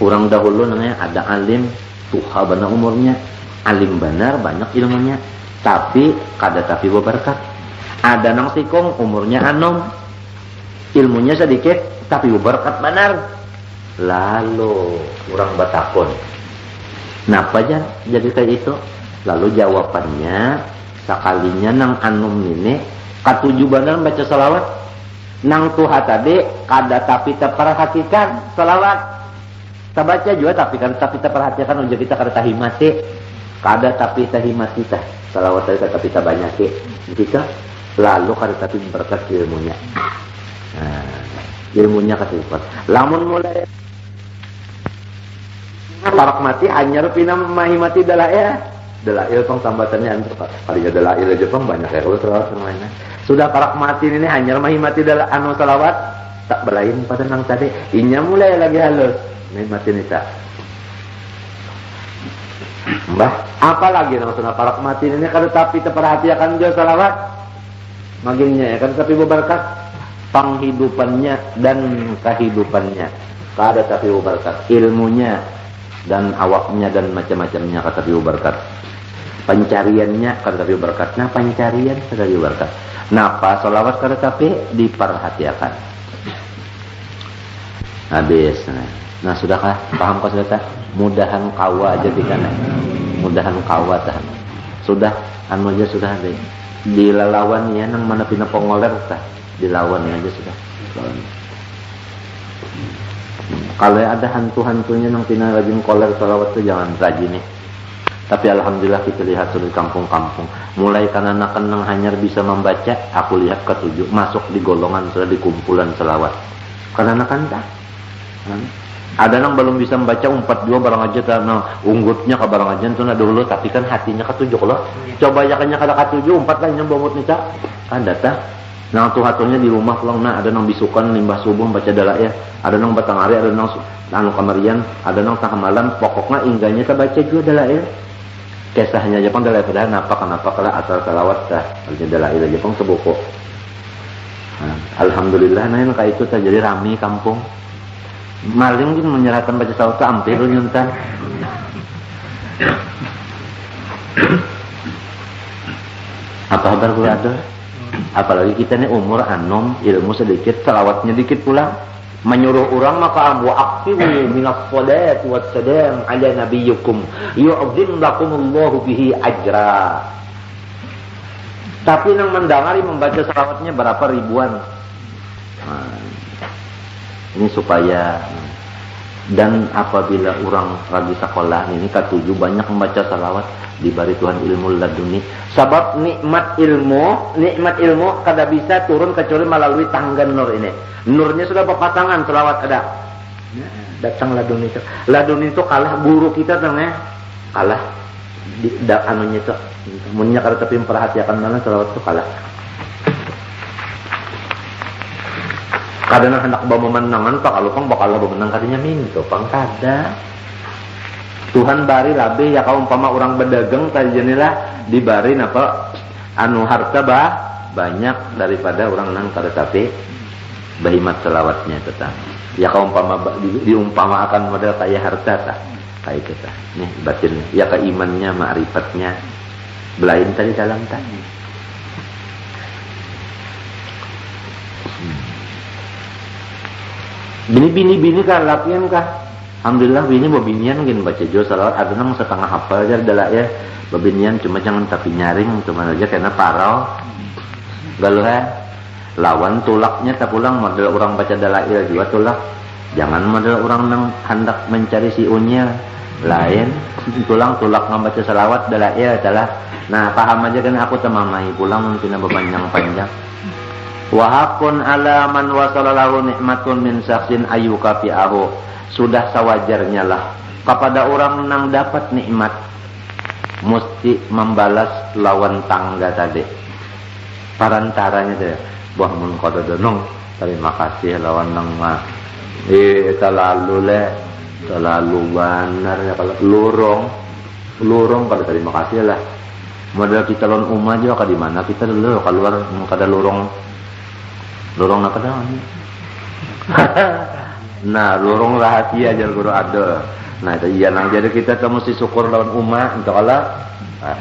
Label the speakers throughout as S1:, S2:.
S1: Orang dahulu namanya ada alim, tuha benar umurnya, alim benar banyak ilmunya, tapi kada tapi berberkat. Ada nang sikong umurnya anom, ilmunya sedikit tapi berberkat benar. Lalu orang batakon, kenapa aja jadi kayak itu? Lalu jawabannya, sekalinya nang anom ini katuju benar baca salawat, nang tuha tadi kada tapi terperhatikan salawat. Kita baca juga tapi kita perhatikan ujar kita kada tahimati, kada tapi tahimati tah salawat tadi tapi kita banyak kita lalu kada tapi berkat ilmunya. Ilmunya kasih lamun mulai parak mati anyar pina mahimati dalail pang tambatannya antar kali ada dalail aja pang banyak ya kalau salawat yang lainnya sudah parak mati ini anyar mahimati dalail anu salawat tak belain pada nang tadi inya mulai lagi halus mahimati nita mbah apalagi nang sudah parak mati ini kada tapi terperhatikan dia salawat maginnya ya kan tapi berberkat penghidupannya dan kehidupannya kada tapi berberkat ilmunya dan awaknya dan macam-macamnya kata tapi berberkat pencariannya kada tapi berberkat nah pencarian kada tapi berberkat napa salawat kada tapi diperhatikan habis nah sudahkah paham kau sudah mudahan kawa aja dikana mudahan kawa tah sudah anu aja sudah ada dilalawan ya nang mana pina pongoler tah dilawan aja sudah kalau ada hantu-hantunya nang pina rajin koler salawat tuh jangan rajin nih tapi alhamdulillah kita lihat di kampung-kampung mulai kanak-kanak nang hanyar bisa membaca aku lihat ketujuh masuk di golongan sudah di kumpulan salawat kanak-kanak tah ada nang belum bisa membaca 42 barang aja karena unggutnya ke barang aja tuh dulu tapi kan hatinya ketujuh loh coba ya kanya kada ketujuh 4 lainnya bomot nih cak kan datang nang tuh hatunya di rumah pulang nah ada nang bisukan limbah subuh baca dalail ya ada nang batang hari ada nang anu kamarian ada nang tengah malam pokoknya ingganya kita baca juga dalail kisahnya aja pang dalail kenapa kalau asal salawat dah baca dalail aja pang sebuku alhamdulillah nah kayak itu terjadi rame kampung maling pun menyerahkan baca salawat hampir nyuntan apa kabar pula ada apalagi kita nih umur anom ilmu sedikit salawatnya dikit pula menyuruh orang maka wa aqtimu minas shalat wassalam ala nabiyyukum yu'zim lakumullahu bihi ajra tapi nang mendangari membaca salawatnya berapa ribuan ini supaya dan apabila orang lagi sekolah ini ketujuh banyak membaca salawat diberi Tuhan ilmu laduni sebab nikmat ilmu kada bisa turun kecuali melalui tangga nur ini nurnya sudah berpasangan salawat ada datang laduni itu kalah guru kita tengah kalah di anunya itu munnya kada tapi memperhatikan mana salawat itu kalah kadang hendak bawa memenangan pak kalau pang bakal memenang katanya minto pang kada Tuhan bari labih ya kau umpama orang berdagang tadi jenilah dibari apa anu harta banyak daripada orang nang kada tapi bahimat selawatnya tetap ya kau umpama diumpama akan model kaya harta tak kayak kita nih batin ya keimannya ma'rifatnya belain tadi dalam tadi bini kan latihan kah alhamdulillah bini bobinian gini baca jo salawat ada nang setengah hafal aja adalah ya bobinian cuma jangan tapi nyaring cuma aja karena parau galuhan lawan tulaknya tak pulang model orang baca dalail juga tulak jangan model orang nang hendak mencari si unya lain tulak ngambaca salawat dalail adalah nah paham aja kan aku temamai pulang mungkin berpanjang-panjang wahakun ala man wasalallahu nikmatun min syaksin ayyuka fi'ahu sudah sewajarnya lah kepada orang yang dapat nikmat mesti membalas lawan tangga tadi parantaranya deh buah mun kada donong terima kasih lawan nang terlalu benar ya kalau lurong kada terima kasih lah model kita lawan umah juga di mana kita dulu keluar kada lurong apa dah Nah, lorong rahasia jar guru ada. Nah, itu iya nang jadi kita teu mesti syukur lawan umat untuk Allah.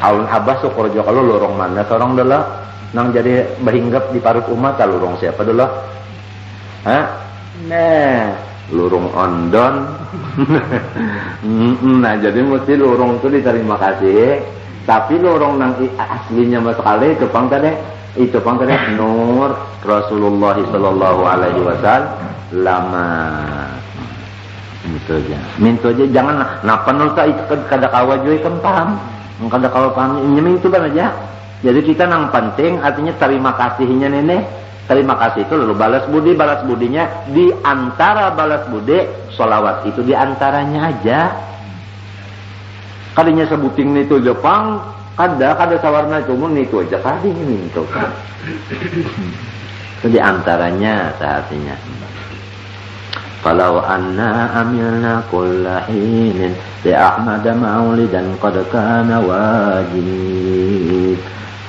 S1: Alun abah syukur juga kalau lorong mana seorang dulu nang jadi bahinggap di parut umat ta lorong siapa dulu? Hah? Nah, lorong ondon. Nah, jadi mesti lorong itu diterima kasih. Tapi lorong nang aslinya mas sekali itu pang tadi nur Rasulullah sallallahu alaihi wasallam lama minto aja jangan napa nulta itu kada kawa juga kan paham kada kawa paham nyemin itu kan aja jadi kita nang penting artinya terima kasihnya nenek terima kasih itu lalu balas budinya di antara balas budi sholawat itu di antaranya aja kadinya sebuting itu Jepang kada sawarna cuma itu aja kadinya minto kan itu di antaranya artinya Falau anna amilna kulla hinin li Ahmad maulidan qad kana wajib.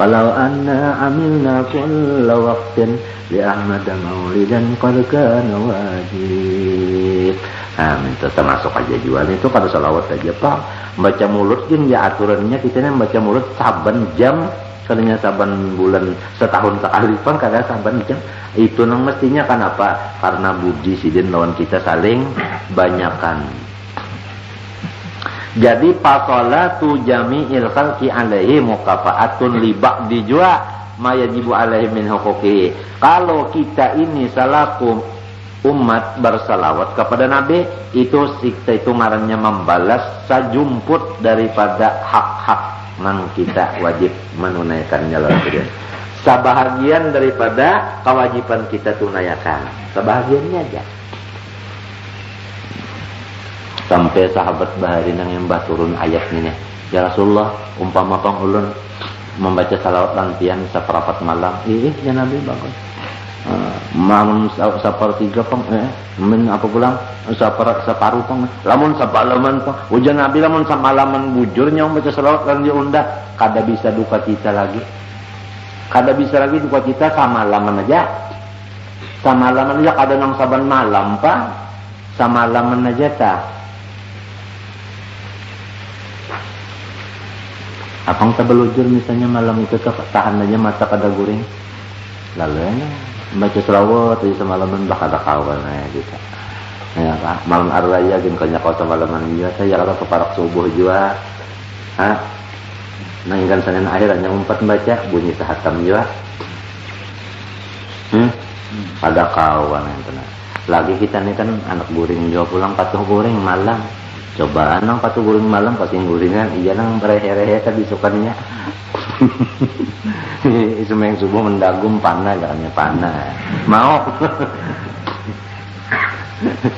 S1: Falau anna amilna kulla waqtin li Ahmad maulidan qad kana wajib. Itu termasuk aja jual itu kalau salawat aja Pak. Baca mulut kan ya aturannya kita nih baca mulut saban jam katanya saban bulan setahun sekali pun kada saban jam itu nang mestinya kan apa karena budi sidin lawan kita saling banyakan jadi pasolatu jami'il khalqi alaihi mukafaatun li ba'di jua ma yajibu alaihi min huquqihi kalau kita ini salaku umat bersalawat kepada Nabi itu sikta itu ngarannya membalas sajumput daripada hak-hak nang kita wajib menunaikannya lawan dia. Sebahagian daripada kewajiban kita tunaikan. Sebahagiannya aja. Sampai sahabat bahari nang yang turun ayat ini. Ya Rasulullah, umpama pang ulun membaca salawat lantian seperempat malam. Ya Nabi bagus. Mamun sepertiga pang men apa pulang separuh pang lamun sapalaman pang hujan Nabi lamun samalaman bujurnya baca selawat lan diundah kada bisa duka cita lagi duka cita samalaman aja kada nang saban malam pa samalaman aja ta apang tabelujur misalnya malam itu tahan aja mata kada guring lalu baca selawat di semalaman bakal kawan gitu. Ya Pak, malam arraya gin kanya kau semalaman juga saya kalau keparak subuh juga. Nangingkan Senin akhir hanya umpat baca bunyi tahatam juga. Pada kawan yang benar. Lagi kita nih kan anak guring juga pulang patuh guring malam. Coba nang patuh guring malam pasti guringan iya nang berehe-rehe tadi sukannya. Semeng subuh mendagum panah katanya panah mau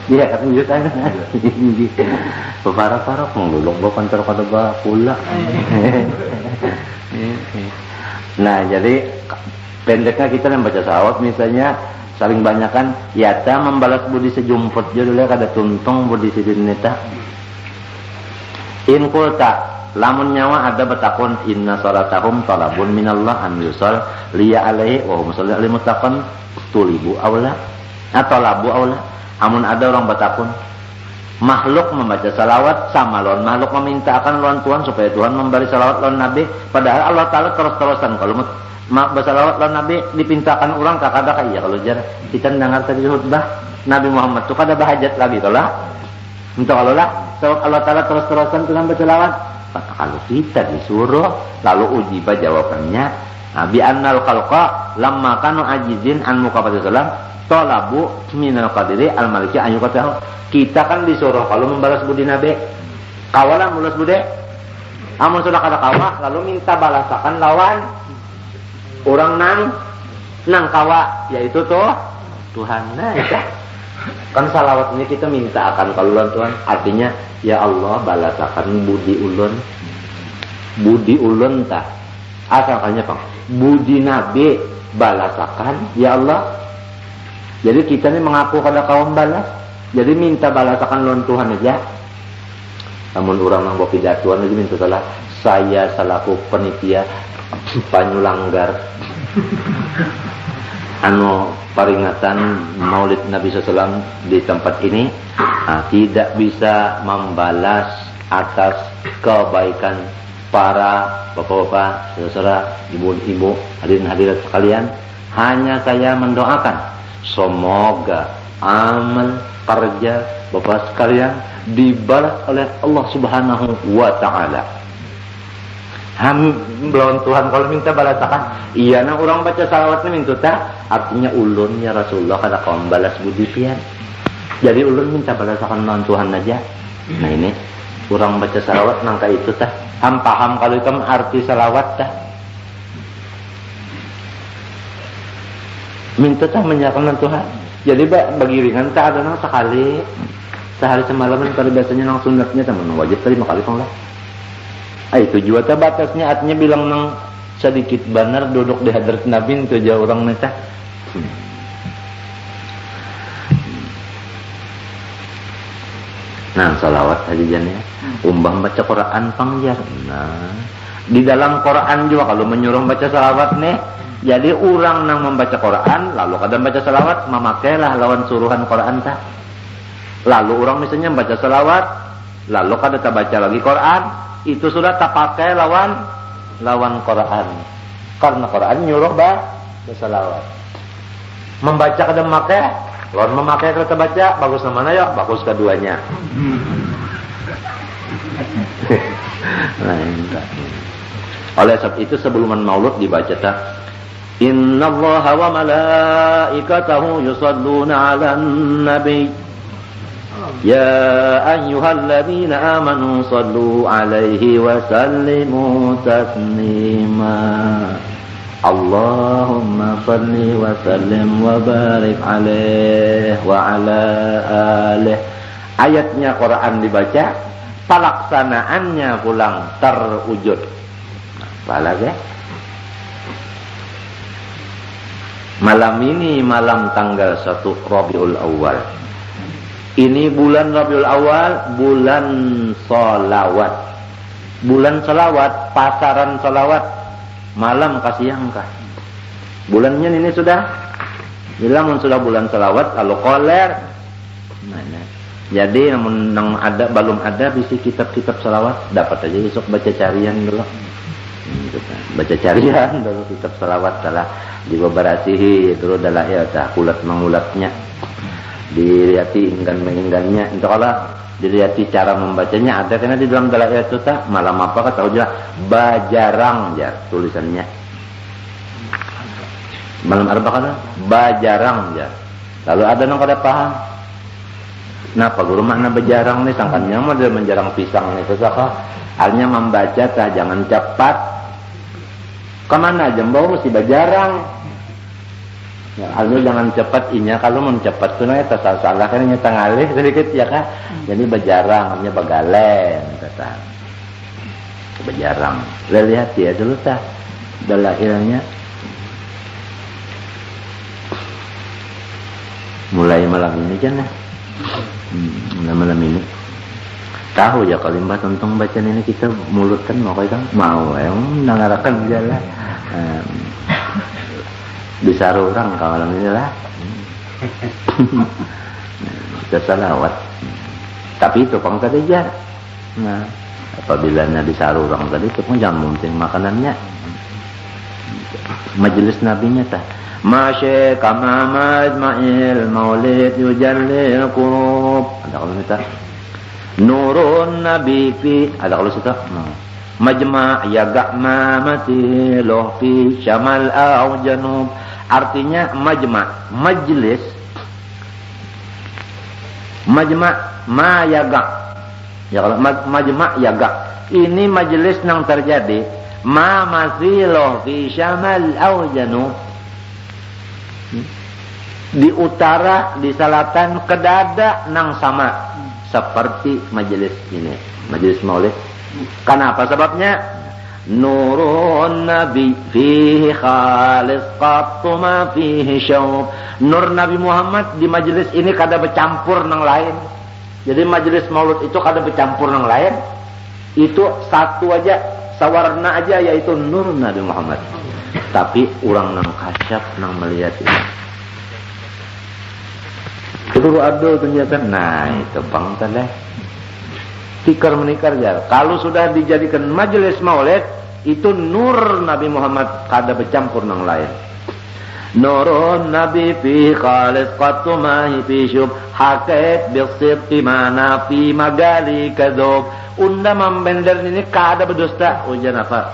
S1: iya kan jutaan parah-parah ngulung gua kantor kada ba pula nah jadi pendeknya kita yang baca salawat misalnya saling banyakan yata membalas budi sejumput judulnya kada tuntung budi sidineta in kulta lamun nyawa ada betakun inna salatahum talabun minallah an yusal liya alaihi wa hum salli alaihi muttaqan tulibu awla atau labu awla amun ada orang betakun makhluk membaca salawat sama lawan makhluk memintakan lawan Tuhan supaya Tuhan memberi salawat lawan Nabi padahal Allah Ta'ala terus-terusan kalau bersalawat lawan Nabi dipintakan orang kakada kaya kalau jar kita dengar tadi khutbah Nabi Muhammad itu kada bahajat lagi kalau untuk Allah Ta'ala terus-terusan Tuhan bersalawat kalau kita disuruh lalu uji jawabannya bi annal khalqa lamma kanu ajizin an muqabati salam talabu minal qadiri al maliki an yuqatahu kita kan disuruh kalau membalas budi Nabi kawalan mulas budi amun sudah kada kawa lalu minta balasakan lawan orang nang kawa yaitu tuh Tuhan nah ya. Kan salawat ini kita minta akan kalau Tuhan artinya ya Allah balasakan budi ulun tah asalkannya Pak budi Nabi balasakan ya Allah jadi kita ini mengaku kada kawan balas jadi minta balasakan lawan Tuhan aja namun orang nang bawa pidatuan aja minta salah saya selaku penitia panyulanggar peringatan Maulid Nabi SAW di tempat ini tidak bisa membalas atas kebaikan para bapak-bapak, saudara, ibu-ibu, hadirin hadirat sekalian. Hanya saya mendoakan semoga amal kerja bapak sekalian dibalas oleh Allah Subhanahu wa taala. Belum Tuhan kalau minta balasakan. Iya, nah orang baca salawatnya minta tak, artinya ulun ya Rasulullah kada kaum balas budi pian. Jadi ulun minta balasakan non Tuhan aja. Nah ini orang baca salawat nangka itu tah. Paham kalau itu arti salawat tah. Minta tah menyerahkan Tuhan. Jadi bagi ringan tak ada nang sekali. Sehari semalaman pada biasanya nang sunatnya teman wajib terima kali pang lah. Itu juga tak batasnya, artinya bilang nang sedikit benar duduk di hadrat Nabi itu aja orang neta. Nah, salawat aja jadinya. Umbang baca Quran pangjar. Nah, di dalam Quran juga kalau menyuruh baca salawat nih, jadi orang nang membaca Quran lalu kadang baca salawat, memakailah lawan suruhan Quran tak. Lalu orang misalnya baca salawat, lalu kadang tak baca lagi Quran. Itu sudah tak pakai lawan Quran. Karena Quran nyuruh bersalawat. Membaca kada memakai, lawan memakai kada baca, bagus mana ya? Bagus keduanya. Oleh sebab itu sebelum Maulud dibaca tak Innallaha wa malaikatahu yusalluna 'alan nabi Ya ayyuhalladzina amanu sallu alaihi wa sallimu taslima Allahumma salli wa sallim wa barik alaihi wa ala alihi. Ayatnya Quran dibaca, pelaksanaannya pulang terwujud. Apalagi malam ini malam tanggal 1 Rabiul Awal. Ini bulan Rabiul Awal, bulan sholawat. Bulan sholawat, pasaran sholawat. Malam kasih angka. Bulannya ini sudah. Bilang sudah bulan sholawat, kalau koler. Mana? Jadi namun ada belum ada bisi kitab-kitab sholawat, dapat aja besok baca carian dulu. Baca carian dulu kitab sholawat salah dibeberasihi dulu adalah ya tah kulat mengulatnya. Dilihat inggan-menginggannya. Itu kalau dilihat cara membacanya ada karena di dalam dalil itu tak malam apa kata udah bajarang ya tulisannya. Malam arba kan bajarang ya. Lalu ada nang kada paham. Napa guru makna bajarang nih sangkannya mah dia menjarang pisang nih saka. Artinya membaca tah jangan cepat. Kemana aja bau mesti bajarang. Ya, alur jangan cepat inya kalau mau cepat tuh nanya salah kan nyata ngalih sedikit ya kak. Jadi bajarang namanya bagalen kata. Bajarang. Lihat ya dulu tah dalilnya. Mulai malam ini kan ya. Malam ini. Tahu ya kalau mbak tentang bacaan ini kita mulut kan mau kan mau nangarakan jalan. Bisa orang kalau malam ini lah kita salawat tapi itu pang tadi aja. Nah apabila bisa orang tadi itu pun jangan munting makanannya majelis nabinya tah masya kama majma'il maulid yujallil qurub ada kalau kita nurun nabi fi ada kalau kita majma' yaga' mamati loh fi syamal au janub. Artinya majma' majlis majma' ma yaga' ya kalau majma' yaga' ini majlis yang terjadi ma masiloh fi syamal au janub di utara di selatan kedada nang sama seperti majlis ini majlis maulid. Kenapa sebabnya? Nurun Nabi fihi khalis qattu ma fihi syawb. Nur Nabi Muhammad di majelis ini kada bercampur nang lain. Jadi majelis maulud itu kada bercampur nang lain. Itu satu aja, sawarna aja yaitu nur Nabi Muhammad. Tapi orang nang kasyaf nang melihat ini. Kedua adul ternyata, nah itu bang tadi. Tikar menikar jar. Kalau sudah dijadikan majelis maulid, itu nur Nabi Muhammad kada bercampur nang lain. Nurun Nabi fi khalis qattu mahi fi syub hakat bisidqi mana fi magali kadhub. Unda membender ini kada berdusta ujar apa?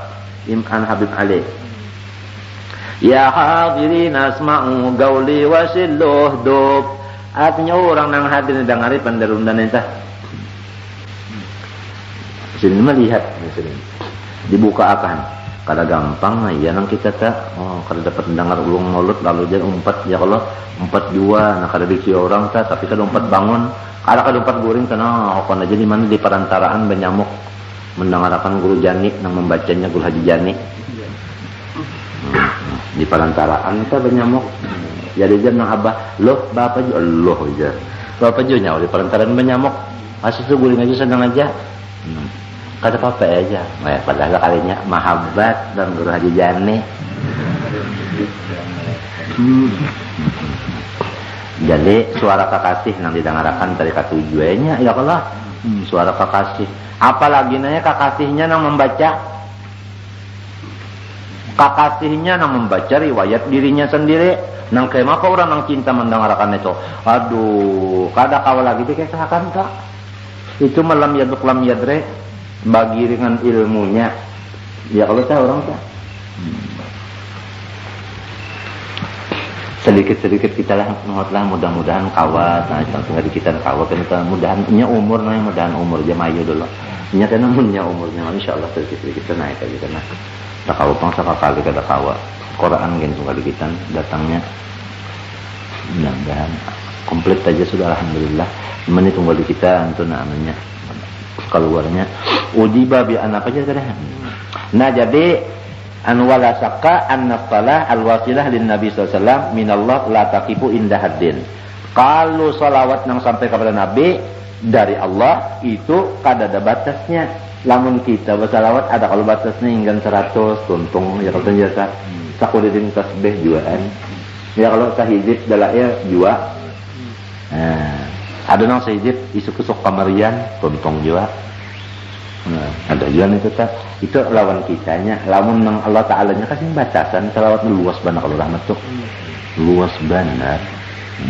S1: Imam Habib Ali. Ya hadirin asma'u gauli wa silluh dub. Artinya orang nang hadir dengari penderundan itu. Sini melihat sini. Dibuka akan. Kada gampang ya nang kita tak kada dapat mendengar ulung mulut lalu jadi umpat ya kalau umpat jua nah kada diksi orang tak tapi kada umpat bangun kada umpat guring kana apa aja di mana di perantaraan benyamuk mendengarkan guru Jani nang membacanya guru Haji Jani di perantaraan tak benyamuk jadi jan nang abah loh bapak jo Allah aja bapak jo nyawa di perantaraan benyamuk asal tu guring aja sedang aja kata apa aja, padahal kalinya mahabbat dan guru Haji Jani. Jadi suara kekasih yang didengarkan dari tujuannya, ya Allah, suara kekasih. Apalagi nanya kekasihnya yang membaca, kekasihnya yang membaca riwayat dirinya sendiri. Nang kemapa orang yang cinta mendengarkan itu. Aduh, kada kawal lagi deh kesakan tak. Itu malam yaduk lam yadre. Bagi dengan ilmunya ya kalau saya orang tak sedikit-sedikit kita lah mudah-mudahan kawat nah dari kita kawat kan mudahannya umur nih mudahan umur aja mayu dulu nyata namunnya umurnya insyaallah sedikit-sedikit naik aja karena tak kawat pang sekali kada kawat Quran kan sekali kita datangnya mudah-mudahan komplit aja sudah alhamdulillah ini tunggu di kita untuk namanya keluarnya ujiba bi an apa aja tadi. Nah jadi an wala syakka anna salah al wasilah lin nabi sallallahu alaihi wasallam minallah la taqifu inda haddin. Kalau salawat yang sampai kepada nabi dari Allah itu kada ada batasnya. Lamun kita bersalawat ada kalau batasnya hingga 100 tuntung ya kalau ternyata sakulirin tasbih juaan. Ya kalau sahidit dalaya jua. Nah, ada nang sahidit isu kusuk kamarian tuntung jua. Nah, ada juga itu tak itu lawan kitanya lamun nang Allah Ta'ala nya kasih batasan salawat luas benar kalau rahmat tuh luas benar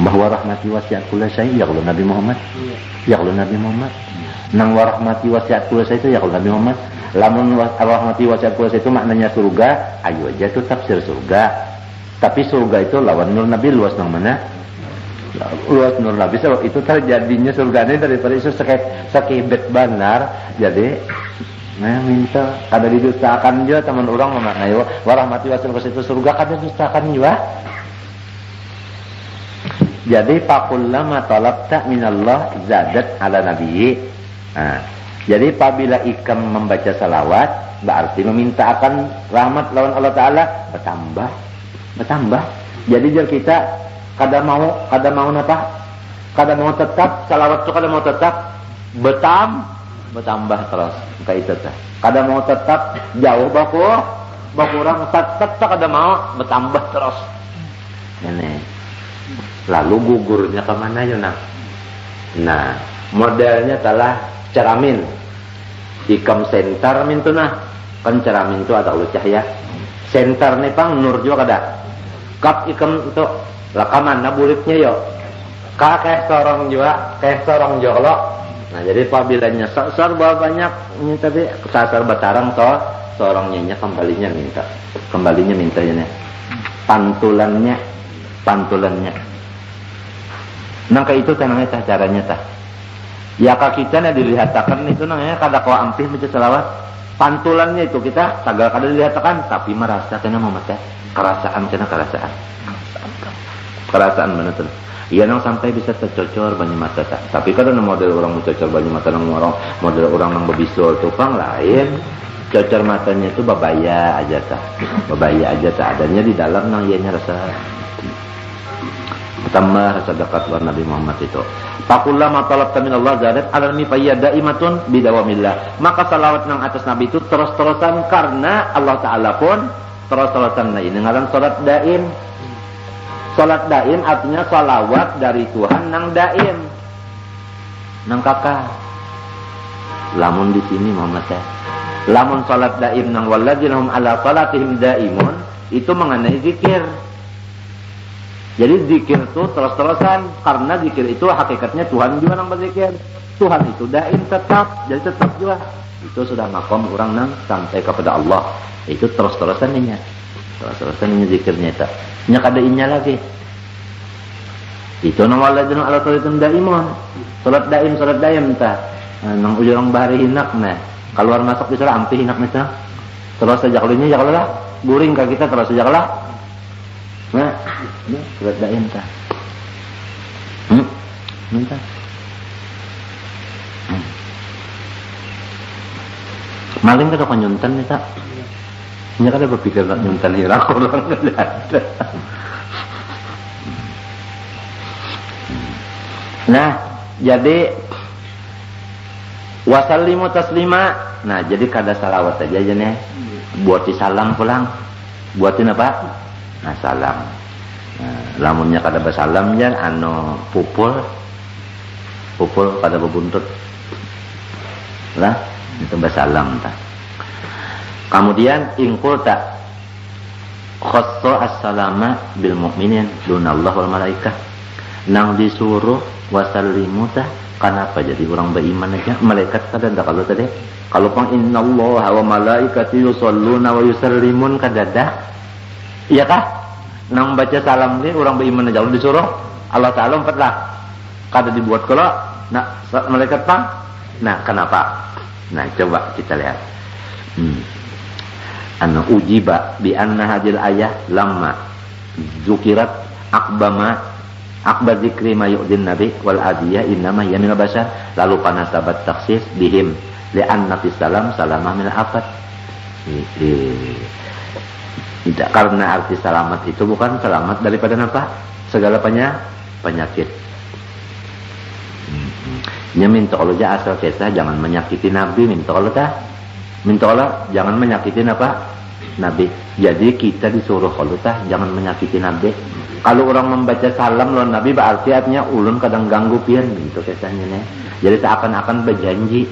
S1: bahwa rahmati wasiat kula syai ya kalau Nabi Muhammad ya kalau Nabi Muhammad nang warahmati wasiat kula syai itu ya kalau Nabi Muhammad lamun rahmati wasiat kula syai itu maknanya surga ayo aja tuh tafsir surga tapi surga itu lawan nur Nabi luas nang mana luas nur Nabi itu terjadinya surganya daripada itu sakibet benar jadi nah minta kada didustakan juga teman orang memaknai warahmati wabarakatuh itu surga kada didustakan juga jadi fakullama talabta minallah zadat ala nabiyyi nah jadi apabila ikam membaca salawat berarti meminta akan rahmat lawan Allah Ta'ala bertambah jadi jar kita kada mau apa? Kada mau tetap salawat itu kada mau tetap bertambah terus kayak itu teh. Kada mau tetap jauh bakurang tetap kada mau bertambah terus. Ini. Lalu gugurnya ke mana yo Nah, modelnya telah ceramin. Ikam sentar min tu nah. Kan ceramin itu ada ulah cahaya. Sentar nih pang nur juga kada. Kap ikam itu lakaman na bulitnya yo kakek sorong juga lo nah jadi apabila sasar banyak ini tapi sasar batarang toh sorongnya kembalinya minta ya pantulannya nah kayak itu tenangnya caranya ya kak kita nih dilihatkan itu namanya kada kau ampih baca selawat pantulannya itu kita tagal kada dilihatkan tapi merasa kena mematah kerasaan mana tuh? Iya nang sampai bisa tercocor banyak mata tak. Tapi kalau model orang mencocor banyak mata nang orang model orang nang bebisul tupang lain. Cocor matanya itu babaya aja tak. Adanya di dalam nang ianya rasa tambah rasa dekat dengan Nabi Muhammad itu. Fakullama talabta minallah zadat alami fayadaimatun bidawamillah. Maka salawat nang atas Nabi itu terus-terusan karena Allah Ta'ala pun terus-terusan. Nah ini ngaran salat daim. Salat daim artinya salawat dari Tuhan nang daim. Nang kakak. Lamun di sini Muhammad teh. Lamun salat daim nang walladzina hum ala salatihim daimun itu mengenai zikir. Jadi zikir itu terus-terusan karena zikir itu hakikatnya Tuhan juga nang berzikir. Tuhan itu daim tetap, jadi tetap juga. Itu sudah makom orang nang sampai kepada Allah. Itu terus-terusan ninya. Terus-terusan ninya zikirnya itu. Nya kada inya lagi. Itu nang walladzina ala salatihim daimun. Salat daim tah. Nang ujurang bahari hinak nah. Keluar masuk di salat ampi hinak nah. Terus saja kalinya ya lah. Guring ka kita terus saja lah. Nah, ini salat daim tah. Minta. Maling kada ko nyuntan ni ta. Nya kada berpikir nak nyuntan ira ko orang kada. Nah, jadi wasallimu taslima. Nah, jadi kada salawat aja nih. Buati salam pulang. Buatin apa? Nah, salam. Nah, lamunnya kada basalam jan anu pupul kada bebuntut. Lah, itu basalam tah. Kemudian ingkul tak khassa as-salama bil mu'minin dunallahu wal malaikah. Nang disuruh wasallimu tah kenapa jadi orang beriman aja malaikat kada ada kalau tadi kalau pang innallaha wa malaikati yusholluna wa yusallimun kada ada iya kah nang baca salam ni orang beriman aja kalau disuruh Allah Taala empatlah kada dibuat kalau nak malaikat pang nah kenapa nah coba kita lihat ujiba bi anna hadil ayah lamma zukirat akbar zikri ma yu'din nabi wal adiyah innama hiya min bashar lalu panasabat taksis bihim li'anna fis salam salamah min afat. Tidak karena arti selamat itu bukan selamat daripada apa? Segala penyakit. Nya minta Allah ja asal kisah jangan menyakiti nabi minta Allah jangan menyakiti apa? Nabi. Jadi kita disuruh kalau jangan menyakiti nabi. Kalau orang membaca salam lawan Nabi berarti artinya ulun kadang ganggu pian gitu kisahnya nih. Jadi seakan-akan berjanji.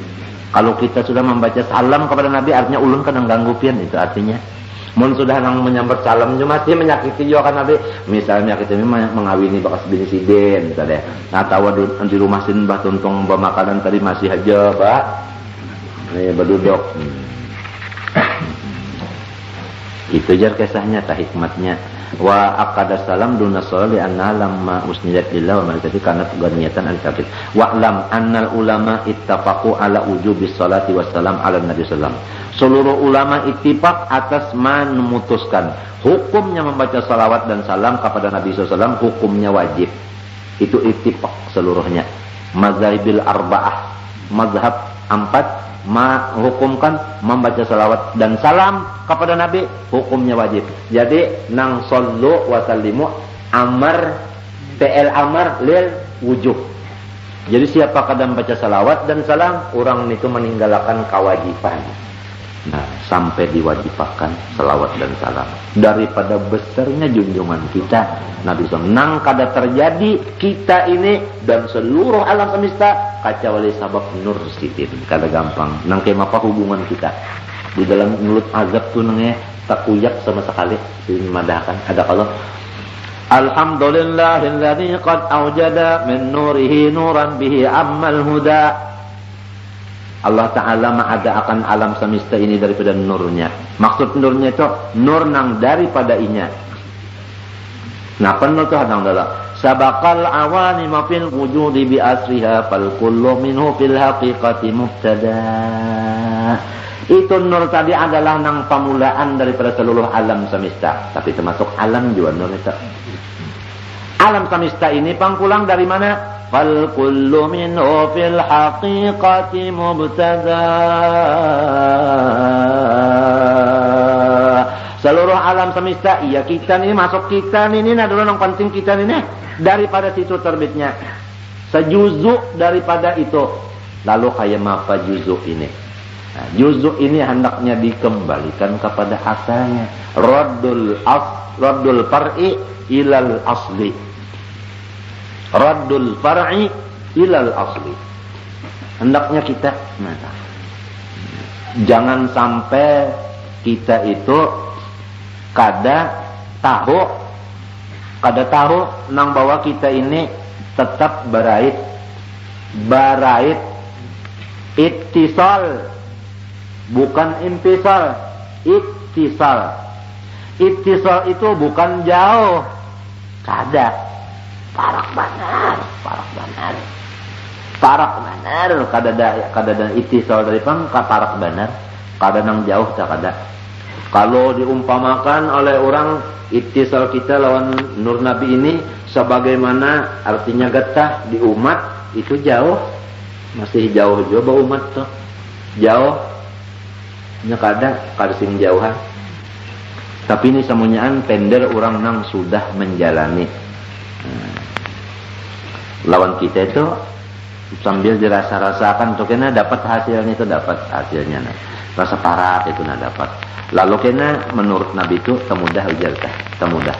S1: Kalau kita sudah membaca salam kepada Nabi artinya ulun kadang ganggu pian itu artinya. Mun sudah nang menyambat salam cuma masih menyakiti juga kan Nabi. Misalnya kita ini mengawini bakas bini siden tadi. Nah tahu di rumah sin bah tuntung makanan tadi masih aja, Pak. Ini berduduk. Itu jar kisahnya tah hikmatnya. Wa aqada salam duna sholli anna lamma usnidat lillah wa malaikati kanat ghaniyatan al-kafir wa lam annal ulama ittafaqu ala wujubi sholati wassalam ala nabi sallam. Seluruh ulama ittifaq atas memutuskan hukumnya membaca salawat dan salam kepada Nabi sallam hukumnya wajib. Itu ittifaq seluruhnya. Mazhabil arba'ah mazhab 4 hukumkan membaca salawat dan salam kepada Nabi hukumnya wajib. Jadi nang sallu wa sallimu amar fi'il amar lil wujub. Jadi siapa kadang baca salawat dan salam orang itu meninggalkan kewajiban. Nah, sampai diwajibkan salawat dan salam daripada besarnya junjungan kita Nabi SAW. Nang kada terjadi kita ini dan seluruh alam semesta kacawali sabab nur sitin kada gampang nang kaya apa hubungan kita di dalam mulut azab tuh nangnya tak kuyak sama sekali dimadahkan ada kalau alhamdulillahilladzi qad awjada min nurihi nuran bihi ammal huda. Allah Ta'ala mengadakan alam semesta ini daripada nurnya. Maksud nurnya itu nur nang daripada inya. Nah penuh tuh hadang dalam sabaqal awani ma fil wujudi bi asriha fal kullu minhu fil haqiqati mubtada. Itu nur tadi adalah nang pamulaan daripada seluruh alam semesta. Tapi termasuk alam juga nur itu. Alam semesta ini pangkulang dari mana? Fal kullu minhu fil haqiqati mubtada. Seluruh alam semesta, iya kita ini masuk kita ini adalah yang penting kita ini daripada situ terbitnya. Sejuzuk daripada itu. Lalu kayak apa juzuk ini? Nah, juzuk ini hendaknya dikembalikan kepada asalnya. Raddul far'i ilal asli. Raddul far'i ilal asli. Hendaknya kita jangan sampai kita itu kada tahu nang bahwa kita ini tetap barait ittisal, bukan infisal. Ittisal itu bukan jauh, kada parak banar kada da ittisal dari pang ka parak banar, kada nang jauh tak kada. Kalau diumpamakan oleh orang ittisal kita lawan nur nabi ini sebagaimana artinya getah di umat itu jauh, masih jauh juga umat tuh jauh nya kada sing jauhan. Tapi ini semuanyaan pender orang nang sudah menjalani. Lawan kita itu sambil dirasa-rasakan tuh kena dapat hasilnya rasa parah itu dapat. Lalu kena menurut Nabi itu temudah ujar teh, temudah.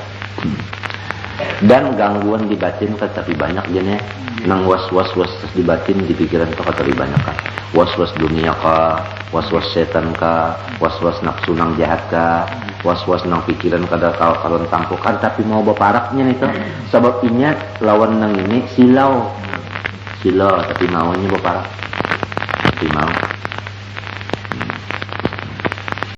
S1: Dan gangguan di batin tetapi banyak jene nang was-was di batin di pikiran tuh tetapi banyak kan. Was-was dunia ka, was-was setan ka, was-was nafsu nang jahat ka, was-was nang pikiran kada kalon tampukan tapi mau beparaknya itu. Sebab inya lawan nang ini silau tapi maunya beparak. Tapi mau